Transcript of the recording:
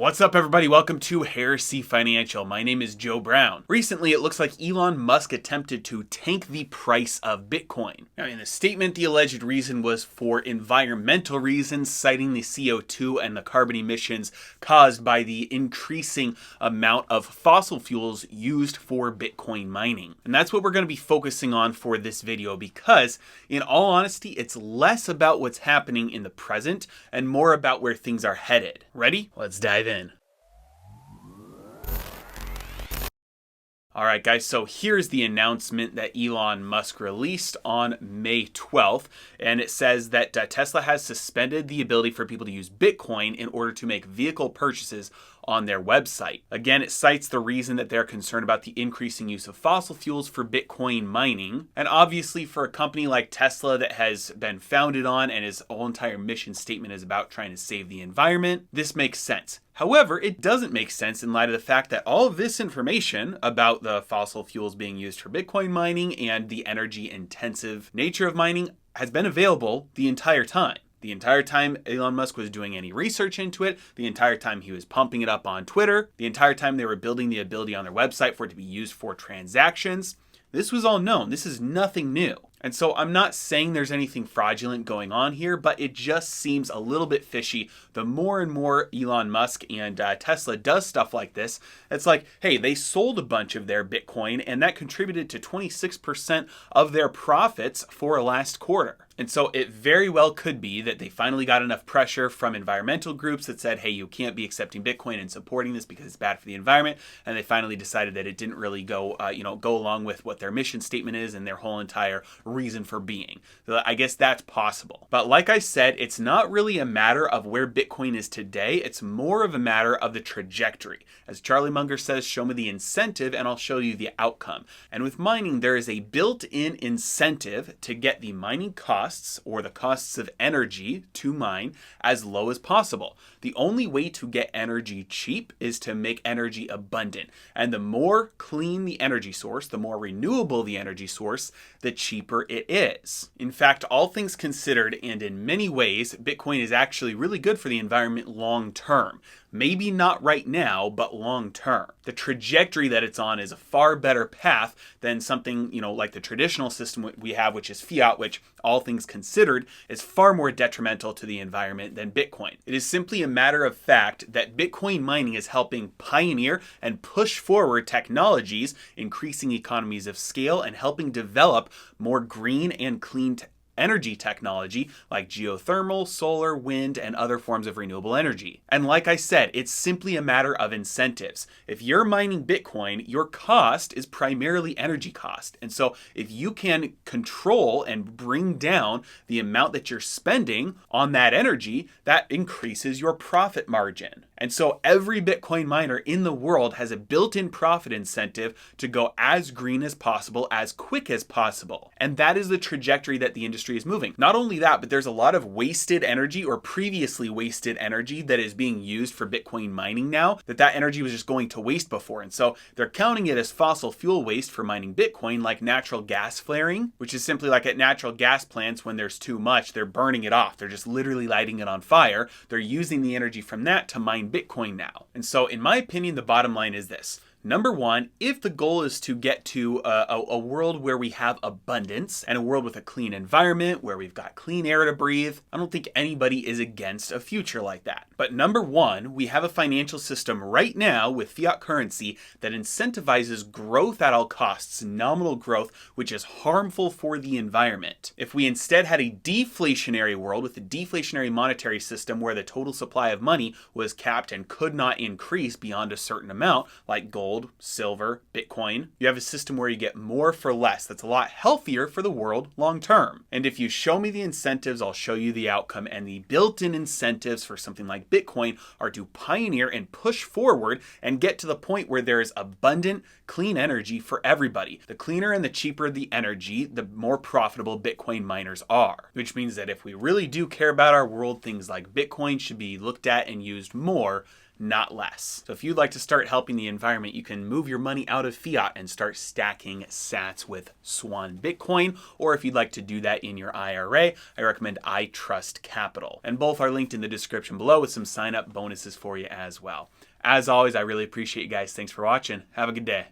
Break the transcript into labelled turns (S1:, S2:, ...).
S1: What's up, everybody? Welcome to Heresy Financial. My name is Joe Brown. Recently, it looks like Elon Musk attempted to tank the price of Bitcoin. Now, in the statement, the alleged reason was for environmental reasons, citing the CO2 and the carbon emissions caused by the increasing amount of fossil fuels used for Bitcoin mining. And that's what we're going to be focusing on for this video because, in all honesty, it's less about what's happening in the present and more about where things are headed. Ready? Let's dive in. All right, guys, so here's the announcement that Elon Musk released on May 12th, and it says that Tesla has suspended the ability for people to use Bitcoin in order to make vehicle purchases on their website. Again, it cites the reason that they're concerned about the increasing use of fossil fuels for Bitcoin mining. And obviously for a company like Tesla that has been founded on and his whole entire mission statement is about trying to save the environment, this makes sense. However, it doesn't make sense in light of the fact that all of this information about the fossil fuels being used for Bitcoin mining and the energy intensive nature of mining has been available the entire time. The entire time Elon Musk was doing any research into it, the entire time he was pumping it up on Twitter, the entire time they were building the ability on their website for it to be used for transactions, this was all known. This is nothing new. And so I'm not saying there's anything fraudulent going on here, but it just seems a little bit fishy. The more and more Elon Musk and Tesla does stuff like this, it's like, hey, they sold a bunch of their Bitcoin and that contributed to 26% of their profits for last quarter. And so it very well could be that they finally got enough pressure from environmental groups that said, hey, you can't be accepting Bitcoin and supporting this because it's bad for the environment. And they finally decided that it didn't really go along with what their mission statement is and their whole entire reason for being. So I guess that's possible. But like I said, it's not really a matter of where Bitcoin is today. It's more of a matter of the trajectory. As Charlie Munger says, show me the incentive and I'll show you the outcome. And with mining, there is a built-in incentive to get the mining costs or the costs of energy to mine as low as possible. The only way to get energy cheap is to make energy abundant. And the more clean the energy source, the more renewable the energy source, the cheaper it is. In fact, all things considered, and in many ways, Bitcoin is actually really good for the environment long term. Maybe not right now, but long term. The trajectory that it's on is a far better path than something, like the traditional system we have, which is fiat, which all things considered is far more detrimental to the environment than Bitcoin. It is simply a matter of fact that Bitcoin mining is helping pioneer and push forward technologies, increasing economies of scale and helping develop more green and clean energy technology like geothermal, solar, wind, and other forms of renewable energy. And like I said, it's simply a matter of incentives. If you're mining Bitcoin, your cost is primarily energy cost. And so if you can control and bring down the amount that you're spending on that energy, that increases your profit margin. And so every Bitcoin miner in the world has a built-in profit incentive to go as green as possible, as quick as possible. And that is the trajectory that the industry is moving. Not only that, but there's a lot of wasted energy or previously wasted energy that is being used for Bitcoin mining now, that energy was just going to waste before. And so they're counting it as fossil fuel waste for mining Bitcoin, like natural gas flaring, which is simply like at natural gas plants, when there's too much, they're burning it off. They're just literally lighting it on fire. They're using the energy from that to mine Bitcoin now. And so in my opinion, the bottom line is this. Number one, if the goal is to get to a world where we have abundance and a world with a clean environment, where we've got clean air to breathe, I don't think anybody is against a future like that. But number one, we have a financial system right now with fiat currency that incentivizes growth at all costs, nominal growth, which is harmful for the environment. If we instead had a deflationary world with a deflationary monetary system where the total supply of money was capped and could not increase beyond a certain amount, like gold, silver, Bitcoin, you have a system where you get more for less. That's a lot healthier for the world long term. And if you show me the incentives, I'll show you the outcome. And the built-in incentives for something like Bitcoin are to pioneer and push forward and get to the point where there is abundant, clean energy for everybody. The cleaner and the cheaper the energy, the more profitable Bitcoin miners are. Which means that if we really do care about our world, things like Bitcoin should be looked at and used more, not less. So if you'd like to start helping the environment, you can move your money out of fiat and start stacking sats with Swan Bitcoin. Or if you'd like to do that in your IRA, I recommend I Trust Capital. And both are linked in the description below with some sign up bonuses for you as well. As always, I really appreciate you guys. Thanks for watching. Have a good day.